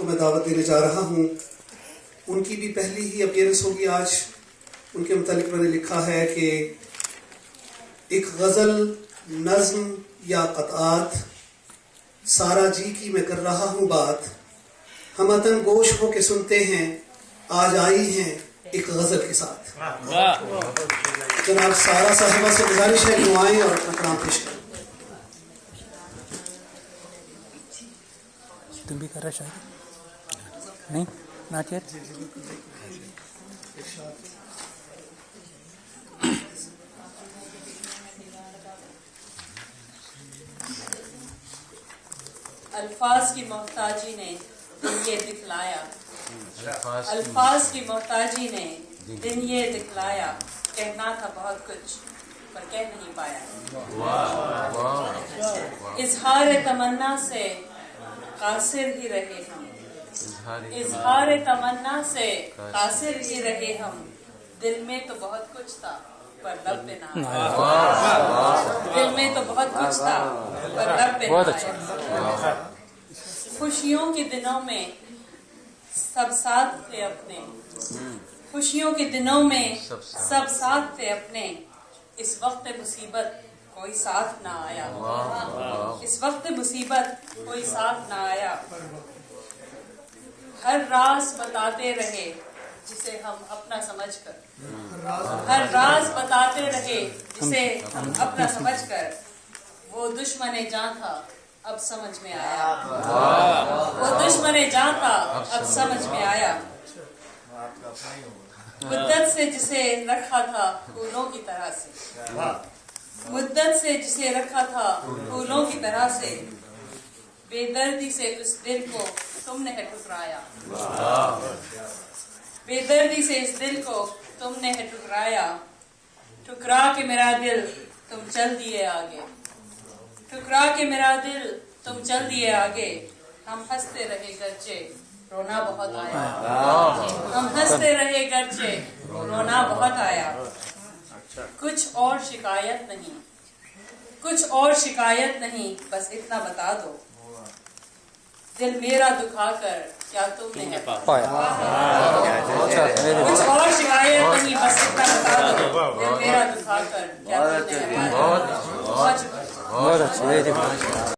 کو میں دعوت دینے جا رہا ہوں، ان کی بھی پہلی ہی اپیئرنس ہوگی آج۔ ان کے متعلق میں نے لکھا ہے کہ ایک غزل، نظم یا قطعات، سارا جی کی میں کر رہا ہوں بات، ہم وطن گوش ہو کے سنتے ہیں، آج آئی ہیں ایک غزل کے ساتھ۔ جناب سارا صاحبہ سے گزارش ہے کہ وہ آئیں اور اپنا کلام پیش کریں۔ تم بھی کر رہے شاید نہیں؟ Not yet. الفاظ کی محتاجی نے دن یہ دکھلایا، الفاظ کی محتاجی نے دن یہ دکھلایا، کہنا تھا بہت کچھ پر کہہ نہیں پایا۔ اظہار تمنا سے قاصر ہی رہے ہم، اظہار تمنا سے قاصر ہی رہے ہم، دل میں تو بہت کچھ تھا پر لب پہ نہ آیا، دل میں تو بہت کچھ تھا پر لب پہ نہ آیا۔ خوشیوں کے دنوں میں سب ساتھ تھے اپنے، خوشیوں کے دنوں میں سب ساتھ تھے اپنے، اس وقت مصیبت کوئی ساتھ نہ آیا، اس وقت مصیبت کوئی ساتھ نہ آیا۔ ہر راز بتاتے رہے جسے ہم اپنا سمجھ کر، ہر راز بتاتے رہے جسے ہم اپنا سمجھ کر، وہ دشمن جاں تھا اب سمجھ میں آیا، وہ دشمن جاں تھا اب سمجھ میں آیا۔ مدت سے جسے رکھا تھا پھولوں کی طرح سے، مدت سے جسے رکھا تھا پھولوں کی طرح سے، بے دردی سے اس دل کو تم نے ہے ٹھکرایا، بے دردی سے اس دل کو تم نے ہے ٹھکرایا، ٹھکرا کے میرا دل تم چل دیے آگے، ٹھکرا کے میرا دل تم چل دیے آگے، ہم ہنستے رہے گرچہ رونا بہت آیا، ہم ہنستے رہے گرچہ رونا بہت آیا۔ کچھ اور شکایت نہیں، کچھ اور شکایت نہیں، بس اتنا بتا دو، دل میرا دکھا کر کیا تم نے پایا۔ کچھ اور شکایت نہیں، بس اتنا بتا دو، دل میرا دکھا کر کیا تم نے پایا۔ بہت اچھا۔